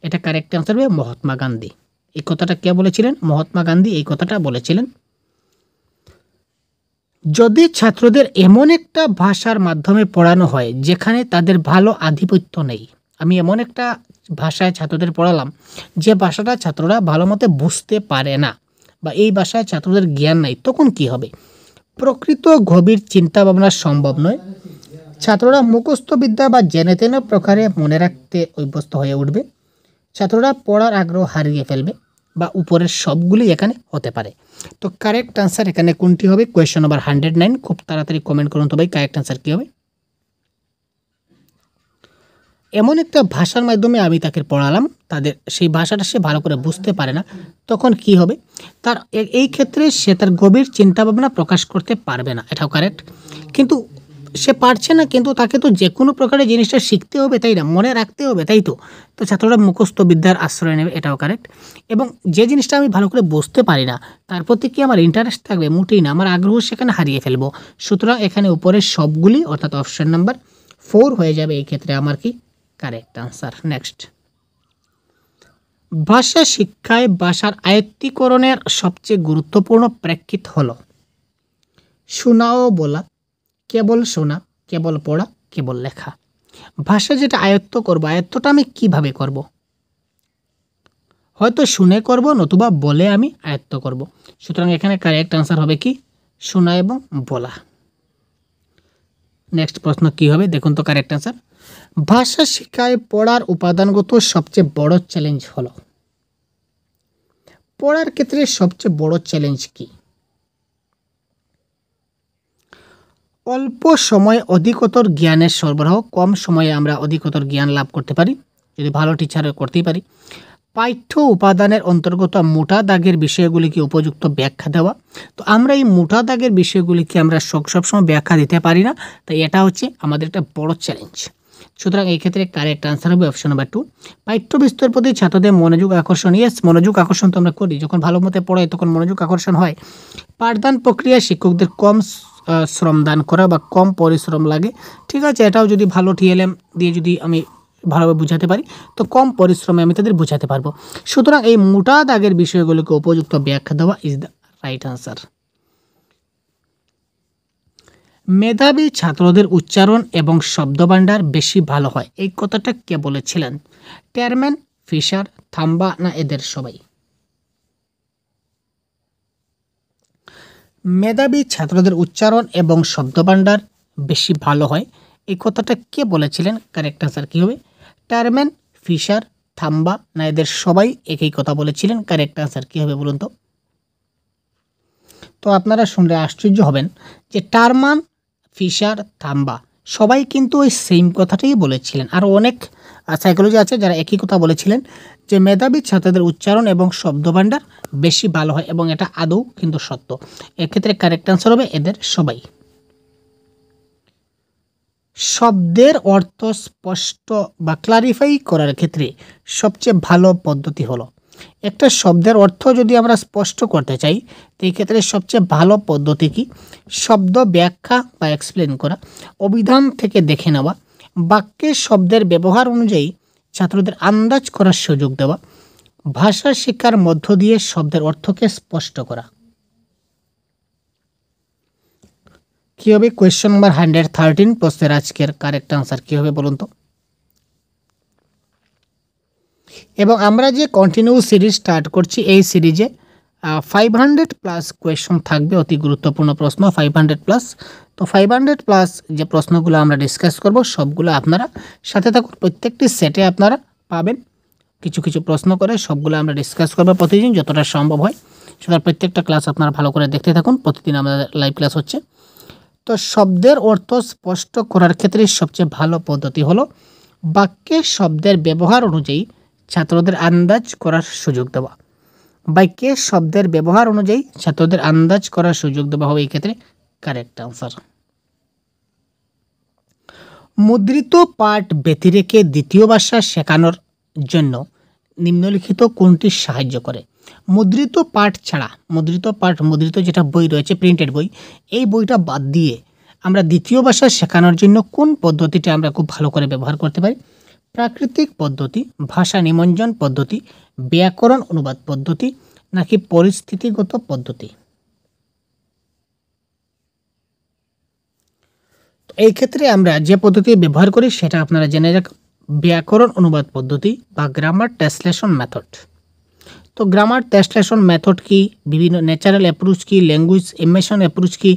এটা কারেক্ট আনসার হবে মহাত্মা গান্ধী। এই কথাটা কে বলেছিলেন? মহাত্মা গান্ধী এই কথাটা বলেছিলেন। যদি ছাত্রদের এমন একটা ভাষার মাধ্যমে পড়ানো হয় যেখানে তাদের ভালো আধিপত্য নেই, আমি এমন একটা ভাষায় ছাত্রদের পড়ালাম যে ভাষাটা ছাত্ররা ভালো মতো বুঝতে পারে না, বা এই ভাষায় ছাত্রদের জ্ঞান নাই, তখন কি হবে? প্রকৃত গভীর চিন্তা ভাবনা সম্ভব নয়, ছাত্ররা মুখস্থ বিদ্যা বা জেনে তেনে প্রকারে মনে রাখতে অভ্যস্ত হয়ে উঠবে, ছাত্ররা পড়ার আগ্রহ হারিয়ে ফেলবে, বা উপরের সবগুলি এখানে হতে পারে। তো কারেক্ট আনসার এখানে কোনটি হবে? Question number 109। খুব তাড়াতাড়ি কমেন্ট করুন তো ভাই, কারেক্ট আনসার কী হবে? এমন একটা ভাষার মাধ্যমে আমি তাকে পড়ালাম, তাদের সেই ভাষাটা সে ভালো করে বুঝতে পারে না, তখন কি হবে? তার এই ক্ষেত্রে সে তার গভীর চিন্তাভাবনা প্রকাশ করতে পারবে না, এটাও কারেক্ট। কিন্তু সে পারছে না, কিন্তু তাকে তো যে কোনো প্রকারে জিনিসটা শিখতে হবে, তাই না? মনে রাখতে হবে, তাই তো? তো ছাত্ররা মুখস্থ বিদ্যার আশ্রয় নেবে, এটাও কারেক্ট। এবং যে জিনিসটা আমি ভালো করে বুঝতে পারি না, তার প্রতি কি আমার ইন্টারেস্ট থাকবে? মোটেই না, আমার আগ্রহ সেখানে হারিয়ে ফেলবো। সুতরাং এখানে উপরের সবগুলি অর্থাৎ অপশন নাম্বার 4 হয়ে যাবে এই ক্ষেত্রে আমার কি কারেক্ট আনসার। নেক্সট, ভাষা শিক্ষায় ভাষার আয়ত্তীকরণের সবচেয়ে গুরুত্বপূর্ণ প্রেক্ষিত হলো শোনা ও বলা, কেবল শোনা, কেবল পড়া, কেবল লেখা। ভাষা যেটা আয়ত্ত করব, আয়ত্তটা আমি কিভাবে করব? হয়তো শুনে করব, নতুবা বলে আমি আয়ত্ত করব। সুতরাং এখানে কারেক্ট আনসার হবে কি শোনা এবং বলা। নেক্সট প্রশ্ন কি হবে দেখুন তো কারেক্ট আনসার। ভাষা শিক্ষায় পড়ার উপাদানগত সবচেয়ে বড় চ্যালেঞ্জ হলো, পড়ার ক্ষেত্রে সবচেয়ে বড় চ্যালেঞ্জ কি? অল্প সময়ে অধিকতর জ্ঞানের সরবরাহ, কম সময়ে আমরা অধিকতর জ্ঞান লাভ করতে পারি যদি ভালো টিচার করতেই পারি। পাঠ্য উপাদানের অন্তর্গত মোটা দাগের বিষয়গুলিকে উপযুক্ত ব্যাখ্যা দেওয়া। তো আমরা এই মোটা দাগের বিষয়গুলিকে আমরা সবসময় ব্যাখ্যা দিতে পারি না, তাই এটা হচ্ছে আমাদের একটা বড় চ্যালেঞ্জ। সুতরাং এই ক্ষেত্রে কারেক্ট আনসার হবে অপশন নাম্বার 2। পাঠ্য বিস্তার প্রতি ছাত্রদের মনোযোগ আকর্ষণ। ইয়েস, মনোযোগ আকর্ষণ তো আমরা করি, যখন ভালো মতো পড়াই তখন মনোযোগ আকর্ষণ হয়। পাঠদান প্রক্রিয়ায় শিক্ষকদের কম শ্রমদান করা বা কম পরিশ্রম লাগে। ঠিক আছে, এটাও যদি ভালো টিএলএম দিয়ে যদি আমি ভালোভাবে বুঝাতে পারি তো কম পরিশ্রমে আমি তাদের বোঝাতে পারবো। সুতরাং এই মোটা দাগের বিষয়গুলোকে উপযুক্ত ব্যাখ্যা দেওয়া ইজ দ্য রাইট আনসার। মেধাবী ছাত্রদের উচ্চারণ এবং শব্দভাণ্ডার বেশি ভালো হয়, এই কথাটা কে বলেছিলেন? ট্যারম্যান, ফিশার, থাম্বা না এদের সবাই? মেধাবী ছাত্রদের উচ্চারণ এবং শব্দভাণ্ডার বেশি ভালো হয়, এই কথাটা কে বলেছিলেন? কারেক্ট আনসার কী হবে? ট্যারম্যান, ফিশার, থাম্বা না এদের সবাই একই কথা বলেছিলেন? কারেক্ট আনসার কী হবে বলুন তো? তো আপনারা শুনলে আশ্চর্য হবেন যে টারমান, ফিশার, থাম্বা সবাই কিন্তু ওই সেম কথাটাই বলেছিলেন। আরও অনেক সাইকোলজি আছে যারা একই কথা বলেছিলেন যে মেধাবী ছাত্রদের উচ্চারণ এবং শব্দভাণ্ডার বেশি ভালো হয়, এবং এটা আদৌ কিন্তু সত্য। এক্ষেত্রে কারেক্ট আনসার হবে এদের সবাই। শব্দের অর্থ স্পষ্ট বা ক্লারিফাই করার ক্ষেত্রে সবচেয়ে ভালো পদ্ধতি হলো, একটা শব্দের অর্থ যদি আমরা স্পষ্ট করতে চাই তো এই ক্ষেত্রে সবচেয়ে ভালো পদ্ধতি কি? শব্দ ব্যাখ্যা বা এক্সপ্লেন করা, অভিধান থেকে দেখে নেওয়া, বাক্যের শব্দের ব্যবহার অনুযায়ী ছাত্রদের আন্দাজ করার সুযোগ দেওয়া, ভাষা শিক্ষার মধ্য দিয়ে শব্দের অর্থকে স্পষ্ট করা। কী হবে? কোয়েশ্চন নাম্বার 113 প্রশ্নের আজকের কারেক্ট আনসার কী হবে বলুন তো? এবং আমরা যে কন্টিনিউ সিরিজ স্টার্ট করছি, এই সিরিজে 500+ কোয়েশ্চন থাকবে, অতি গুরুত্বপূর্ণ প্রশ্ন 500+। তো 500+ যে প্রশ্নগুলো আমরা ডিসকাস করব সবগুলো আপনারা সাথে থাকুন, প্রত্যেকটি সেটে আপনারা পাবেন কিছু কিছু প্রশ্ন করে, সবগুলো আমরা ডিসকাস করবো প্রতিদিন যতটা সম্ভব হয়। সুতরাং প্রত্যেকটা ক্লাস আপনারা ভালো করে দেখতে থাকুন, প্রতিদিন আমাদের লাইভ ক্লাস হচ্ছে। তো শব্দের অর্থ স্পষ্ট করার ক্ষেত্রে সবচেয়ে ভালো পদ্ধতি হলো বাক্যে শব্দের ব্যবহার অনুযায়ী ছাত্রদের আন্দাজ করার সুযোগ দেওয়া। বাক্যে শব্দের ব্যবহার অনুযায়ী ছাত্রদের আন্দাজ করার সুযোগ দেওয়া হবে এই ক্ষেত্রে কারেক্ট আনসার। মুদ্রিত পাঠ ব্যতিরেকে দ্বিতীয় ভাষা শেখানোর জন্য নিম্নলিখিত কোনটি সাহায্য করে? মুদ্রিত পাঠ ছাড়া, মুদ্রিত যেটা বই রয়েছে, প্রিন্টেড বই, এই বইটা বাদ দিয়ে আমরা দ্বিতীয় ভাষা শেখানোর জন্য কোন পদ্ধতিটা আমরা খুব ভালো করে ব্যবহার করতে পারি? প্রাকৃতিক পদ্ধতি, ভাষা নিমজ্জন পদ্ধতি, ব্যাকরণ অনুবাদ পদ্ধতি নাকি পরিস্থিতিগত পদ্ধতি? এই ক্ষেত্রে আমরা যে পদ্ধতি ব্যবহার করি সেটা আপনারা জেনে রাখুন, ব্যাকরণ অনুবাদ পদ্ধতি বা গ্রামার ট্রান্সলেশন মেথড। তো গ্রামার ট্রান্সলেশন মেথড কি, বিভিন্ন ন্যাচারাল অ্যাপ্রোচ কি, ল্যাঙ্গুয়েজ ইমেশন অ্যাপ্রোচ কি,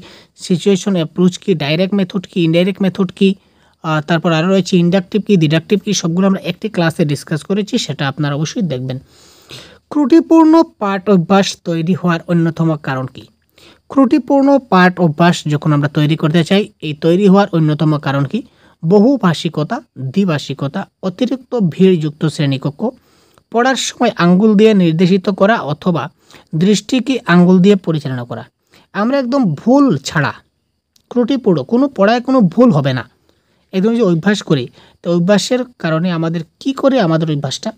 সিচুয়েশন অ্যাপ্রোচ কি, ডাইরেক্ট মেথড কি, ইনডাইরেক্ট মেথড কি, তারপর আরও রয়েছে ইন্ডাকটিভ কি, ডিডাকটিভ কি, সবগুলো আমরা একটি ক্লাসে ডিসকাস করেছি, সেটা আপনারা অবশ্যই দেখবেন। ত্রুটিপূর্ণ পাঠ অভ্যাস তৈরি হওয়ার অন্যতম কারণ কি? ত্রুটিপূর্ণ পাঠ অভ্যাস যখন আমরা তৈরি করতে চাই, এই তৈরি হওয়ার অন্যতম কারণ কি? বহুভাষিকতা, দ্বিভাষিকতা, অতিরিক্ত ভিড়যুক্ত শ্রেণীকক্ষ, পড়ার সময় আঙ্গুল দিয়ে নির্দেশিত করা অথবা দৃষ্টিকে আঙ্গুল দিয়ে পরিচালনা করা। আমরা একদম ভুল ছাড়া ত্রুটিপূর্ণ কোনো পড়ায় কোনো ভুল হবে না, একদম যে অভ্যাস করি, তো অভ্যাসের কারণে আমাদের কি করে আমাদের অভ্যাসটা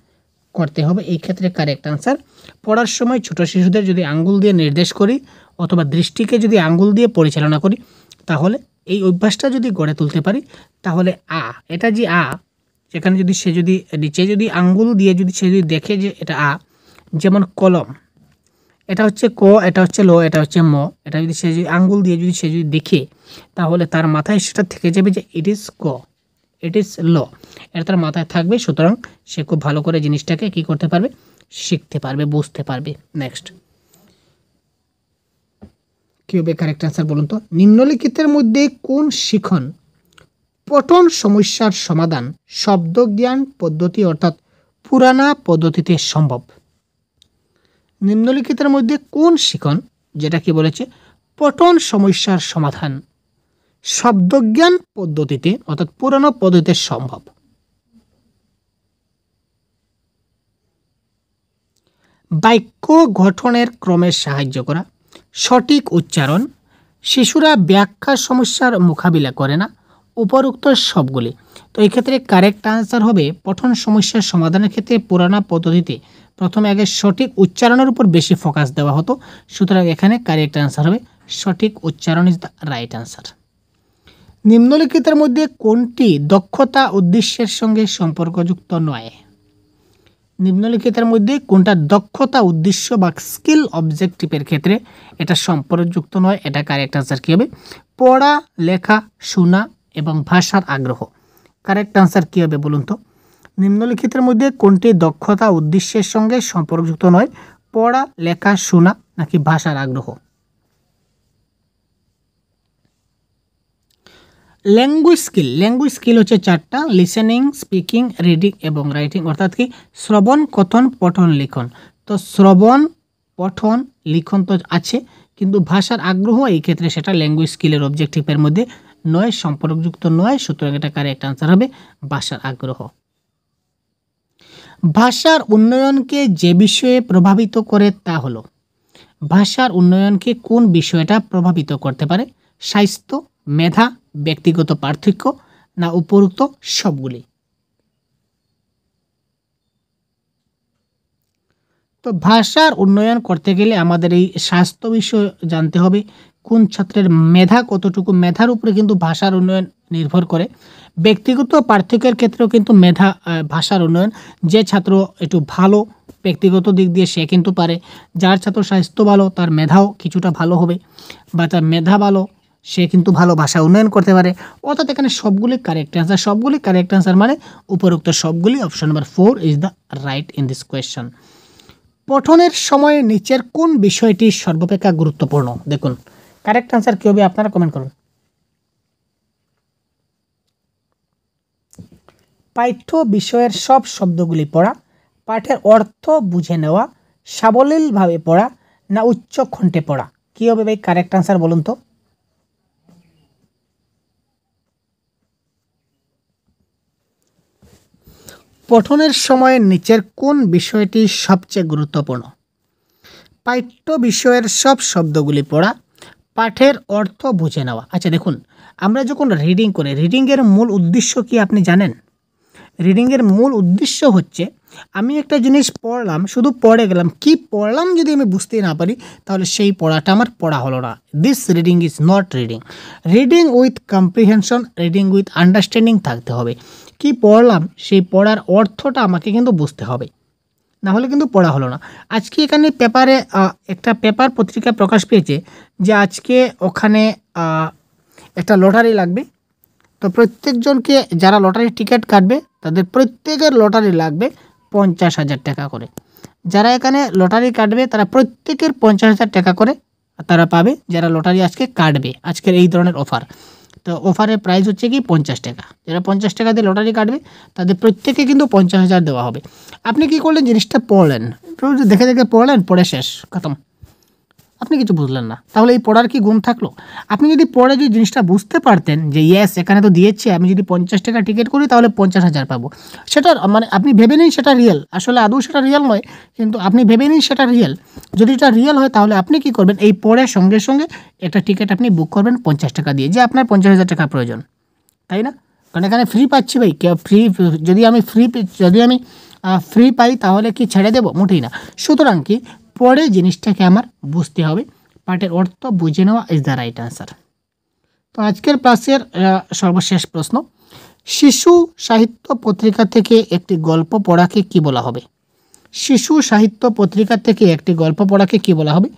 করতে হবে? এই ক্ষেত্রে কারেক্ট আনসার, পড়ার সময় ছোট শিশুদের যদি আঙ্গুল দিয়ে নির্দেশ করি অথবা দৃষ্টিকে যদি আঙ্গুল দিয়ে পরিচালনা করি, তাহলে এই অভ্যাসটা যদি গড়ে তুলতে পারি, তাহলে এটা যে যেখানে যদি সে যদি নিচে যদি আঙ্গুল দিয়ে যদি সে যদি দেখে যে এটা যেমন কলম, এটা হচ্ছে ক, এটা হচ্ছে ল, এটা হচ্ছে ম, এটা যদি সে যদি আঙ্গুল দিয়ে যদি সে যদি দেখে, তাহলে তার মাথায় সেটা থেকে যাবে যে ইট ইজ ক, ইট ইজ ল, এটা তার মাথায় থাকবে। সুতরাং সে খুব ভালো করে জিনিসটাকে কি করতে পারবে? শিখতে পারবে, বুঝতে পারবে। নেক্সট কী হবে কারেক্ট আনসার বলুন তো? নিম্নলিখিতের মধ্যে কোন শিখন পঠন সমস্যার সমাধান শব্দজ্ঞান পদ্ধতি অর্থাৎ পুরানা পদ্ধতিতে সম্ভব? নিম্নলিখিতের মধ্যে কোন শিখন, যেটা কি বলেছে, পঠন সমস্যার সমাধান শব্দজ্ঞান পদ্ধতিতে অর্থাৎ পুরানো পদ্ধতিতে সম্ভব? বাক্য গঠনের ক্রমে সাহায্য করা, সঠিক উচ্চারণ, শিশুরা ব্যাখ্যা সমস্যার মোকাবিলা করে না, উপরোক্ত সবগুলি। তো এই ক্ষেত্রে কারেক্ট আনসার হবে পঠন সমস্যার সমাধানের ক্ষেত্রে পুরানো পদ্ধতিতে প্রথমে আগে সঠিক উচ্চারণের উপর বেশি ফোকাস দেওয়া হতো, সুতরাং এখানে কারেক্ট আনসার হবে সঠিক উচ্চারণ ইজ দ্য রাইট আনসার। নিম্নলিখিতের মধ্যে কোনটি দক্ষতা উদ্দেশ্যের সঙ্গে সম্পর্কযুক্ত নয়? নিম্নলিখিতের মধ্যে কোনটা দক্ষতা উদ্দেশ্য বা স্কিল অবজেক্টিভের ক্ষেত্রে এটা সম্পর্কযুক্ত নয়? এটা কারেক্ট আনসার কী হবে? পড়া, লেখা, শোনা এবং ভাষার আগ্রহ। কারেক্ট আনসার কী হবে বলুন তো? নিম্নলিখিতের মধ্যে কোনটি দক্ষতা উদ্দেশ্যের সঙ্গে সম্পর্কযুক্ত নয়? পড়া, লেখা, শোনা নাকি ভাষার আগ্রহ? ল্যাঙ্গুয়েজ স্কিল হচ্ছে 4টা: লিসেনিং, স্পিকিং, রিডিং এবং রাইটিং। অর্থাৎ কি শ্রবণ, কথন, পঠন, লিখন। তো শ্রবণ, পঠন, লিখন তো আছে, কিন্তু ভাষার আগ্রহ এই ক্ষেত্রে সেটা ল্যাঙ্গুয়েজ স্কিলের অবজেক্টিভের মধ্যে নয়, সম্পর্কযুক্ত নয়, সুতরাং এটা কারেক্ট আনসার হবে ভাষার আগ্রহ। ভাষার উন্নয়নকে যে বিষয়ে প্রভাবিত করে তা হলো, ভাষার উন্নয়নকে কোন বিষয়টা প্রভাবিত করতে পারে? স্বাস্থ্য, মেধা, ব্যক্তিগত পার্থক্য না উপরোক্ত সবগুলি? তো ভাষার উন্নয়ন করতে গেলে আমাদের এই স্বাস্থ্য বিষয় জানতে হবে, কোন ছাত্রের মেধা কতটুকু, মেধার উপরে কিন্তু ভাষার উন্নয়ন নির্ভর করে। ব্যক্তিগত পার্থক্যের ক্ষেত্রেও কিন্তু মেধা ভাষার উন্নয়ন। যে ছাত্র একটু ভালো ব্যক্তিগত দিক দিয়ে সে কিন্তু পারে, যার ছাত্র স্বাস্থ্য ভালো তার মেধাও কিছুটা ভালো হবে, বা তার মেধা ভালো সে কিন্তু ভালো ভাষা উন্নয়ন করতে পারে। অর্থাৎ এখানে সবগুলি কারেক্ট অ্যান্সার, সবগুলি কারেক্ট অ্যান্সার মানে উপরোক্ত সবগুলি। Option number 4 is the right in this question. পঠনের সময় নিচের কোন বিষয়টি সর্বাপেক্ষা গুরুত্বপূর্ণ? দেখুন কারেক্ট অ্যান্সার কী হবে আপনারা কমেন্ট করুন। পাঠ্য বিষয়ের সব শব্দগুলি পড়া, পাঠের অর্থ বুঝে নেওয়া, সাবলীলভাবে পড়া না উচ্চ কণ্ঠে পড়া? কী হবে ভাই কারেক্ট অ্যান্সার বলুন তো? পঠনের সময় নিচের কোন বিষয়টি সবচেয়ে গুরুত্বপূর্ণ? পাঠ্য বিষয়ের সব শব্দগুলি পড়া, পাঠের অর্থ বুঝে নেওয়া। আচ্ছা দেখুন, আমরা যখন রিডিং করি, রিডিংয়ের মূল উদ্দেশ্য কি আপনি জানেন? রিডিংয়ের মূল উদ্দেশ্য হচ্ছে আমি একটা জিনিস পড়লাম, শুধু পড়ে গেলাম, কি পড়লাম যদি আমি বুঝতে না পারি তাহলে সেই পড়াটা আমার পড়া হলো না। This reading is not reading. Reading with comprehension, reading with understanding থাকতে হবে। কি পড়লাম সেই পড়ার অর্থটা আমাকে কিন্তু বুঝতে হবে, না হলে কিন্তু পড়া হলো না। আজকে এখানে পেপারে একটা পেপার পত্রিকা প্রকাশ পেয়েছে যে আজকে ওখানে একটা লটারি লাগবে। তো প্রত্যেকজনকে যারা লটারির টিকিট কাটবে তাদের প্রত্যেকের লটারি লাগবে 50,000 টাকা করে। যারা এখানে লটারি কাটবে তারা প্রত্যেকের 50,000 টাকা করে তারা পাবে, যারা লটারি আজকে কাটবে। আজকের এই ধরনের অফার, তো অফারের প্রাইস হচ্ছে কি 50 টাকা। যারা 50 টাকা দিয়ে লটারি কাটবে তাদের প্রত্যেকে কিন্তু 50,000 দেওয়া হবে। আপনি কি করলেন, জিনিসটা পড়লেন, দেখে দেখে পড়লেন, পড়ে শেষ খতম, আপনি কিছু বুঝলেন না, তাহলে এই পড়ার কি গুণ থাকলো? আপনি যদি পড়ে যদি জিনিসটা বুঝতে পারতেন যে ইয়েস এখানে তো দিয়েছে, আমি যদি 50 টাকা টিকিট করি তাহলে 50,000 পাবো, সেটা মানে আপনি ভেবে নিন সেটা রিয়েল। আসলে আদৌ সেটা রিয়েল নয়, কিন্তু আপনি ভেবে নিন সেটা রিয়েল। যদি এটা রিয়েল হয় তাহলে আপনি কি করবেন, এই পড়ে সঙ্গে সঙ্গে একটা টিকিট আপনি বুক করবেন 50 টাকা দিয়ে, যে আপনার 50,000 টাকা প্রয়োজন, তাই না? কারণ এখানে ফ্রি পাচ্ছি ভাই, ফ্রি যদি আমি ফ্রি পাই তাহলে কি ছেড়ে দেবো? মোটেই না। সুতরাং কি পড়ে জিনিসটাকে আমার বুঝতে হবে, পাঠের অর্থ বুঝে নেওয়া ইজ দ্য রাইট আনসার। তো আজকের ক্লাসের সর্বশেষ প্রশ্ন, শিশু সাহিত্য পত্রিকা থেকে একটি গল্প পড়াকে কি বলা হবে? শিশু সাহিত্য পত্রিকা থেকে একটি গল্প পড়াকে কি বলা হবে?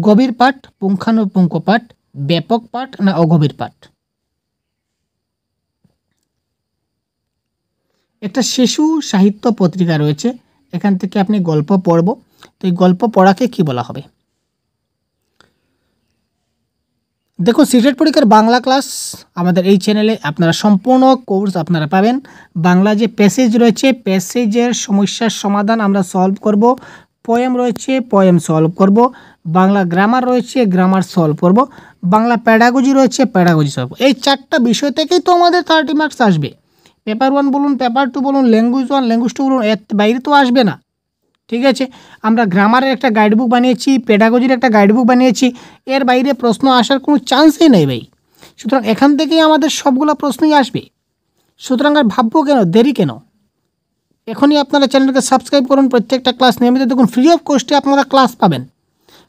গভীর পাঠ, পুঙ্খানুপুঙ্খ পাঠ, ব্যাপক পাঠ না অগভীর পাঠ? একটা শিশু সাহিত্য পত্রিকা রয়েছে, এখান থেকে আপনি গল্প পড়ব, তো এই গল্প পড়াকে কি বলা হবে? দেখো সিটেট পরীক্ষার বাংলা ক্লাস আমাদের এই চ্যানেলে আপনারা সম্পূর্ণ কোর্স আপনারা পাবেন। বাংলা যে প্যাসেজ রয়েছে, প্যাসেজের সমস্যার সমাধান আমরা সলভ করব। পোয়েম রয়েছে, পোয়েম সলভ করব। বাংলা গ্রামার রয়েছে, গ্রামার সলভ করব। বাংলা প্যাডাগজি রয়েছে, প্যাডাগজি সলভ। এই 4টা বিষয় থেকেই তো আমাদের 30 মার্কস আসবে। পেপার 1 বলুন, পেপার 2 বলুন, ল্যাঙ্গুয়েজ 1, ল্যাঙ্গুয়েজ 2 বলুন, এর বাইরে তো আসবে না। ঠিক আছে, আমরা গ্রামারের একটা গাইডবুক বানিয়েছি, পেডাগজির একটা গাইডবুক বানিয়েছি, এর বাইরে প্রশ্ন আসার কোনো চান্সই নেই ভাই। সুতরাং এখান থেকেই আমাদের সবগুলো প্রশ্নই আসবে। সুতরাং আর ভাববো কেন, দেরি কেন? এখনই আপনারা চ্যানেলকে সাবস্ক্রাইব করুন, প্রত্যেকটা ক্লাস নিয়মিত দেখুন, ফ্রি অফ কস্টে আপনারা ক্লাস পাবেন।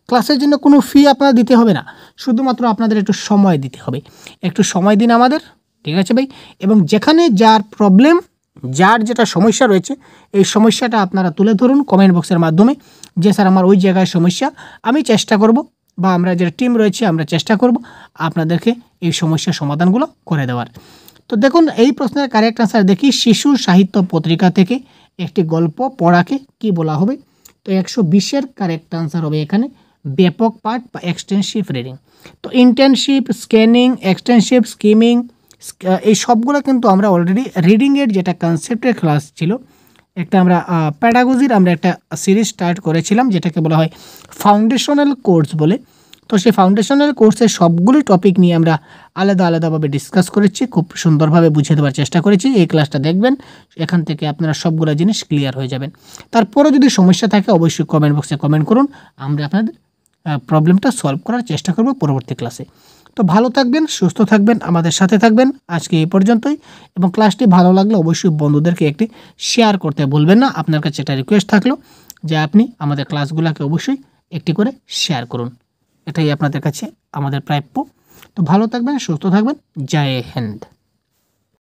ক্লাসের জন্য কোনো ফি আপনারা দিতে হবে না, শুধুমাত্র আপনাদের একটু সময় দিতে হবে। একটু সময় দিন আমাদের, ঠিক আছে ভাই। এবং যেখানে যার প্রবলেম, যার যেটা সমস্যা রয়েছে, এই সমস্যাটা আপনারা তুলে ধরুন কমেন্ট বক্সের মাধ্যমে, যে স্যার আমার ওই জায়গায় সমস্যা, আমি চেষ্টা করব, বা আমরা যে টিম রয়েছে আমরা চেষ্টা করব আপনাদেরকে এই সমস্যার সমাধানগুলো করে দেওয়ার। তো দেখুন এই প্রশ্নের কারেক্ট আনসার দেখি, শিশু সাহিত্য পত্রিকা থেকে একটি গল্প পড়াকে কি বলা হবে? তো 120-এর কারেক্ট আনসার হবে এখানে ব্যাপক পাঠ বা এক্সটেন্সিভ রিডিং। তো ইন্টেনসিভ, স্ক্যানিং, এক্সটেন্সিভ, স্কিমিং, এই সবগুলো কিন্তু আমরা অলরেডি রিডিংয়ের যেটা কনসেপ্টের ক্লাস ছিল, একটা আমরা প্যাডাগজির আমরা একটা সিরিজ স্টার্ট করেছিলাম যেটাকে বলা হয় ফাউন্ডেশনাল কোর্স বলে। তো সেই ফাউন্ডেশনাল কোর্সের সবগুলি টপিক নিয়ে আমরা আলাদা আলাদাভাবে ডিসকাস করেছি, খুব সুন্দরভাবে বুঝিয়ে দেওয়ার চেষ্টা করেছি। এই ক্লাসটা দেখবেন, এখান থেকে আপনারা সবগুলো জিনিস ক্লিয়ার হয়ে যাবেন। তারপরে যদি সমস্যা থাকে অবশ্যই কমেন্ট বক্সে কমেন্ট করুন, আমরা আপনাদের প্রবলেমটা সলভ করার চেষ্টা করব পরবর্তী ক্লাসে। তো ভালো থাকবেন, সুস্থ থাকবেন, আমাদের সাথে থাকবেন। আজকে এই পর্যন্তই, এবং ক্লাসটি ভালো লাগলে অবশ্যই বন্ধুদেরকে একটি শেয়ার করতে ভুলবেন না। আপনার কাছে একটা রিকোয়েস্ট থাকলো যে আপনি আমাদের ক্লাসগুলোকে অবশ্যই একটি করে শেয়ার করুন, এটাই আপনাদের কাছে আমাদের প্রাপ্য। তো ভালো থাকবেন, সুস্থ থাকবেন, জয় হিন্দ।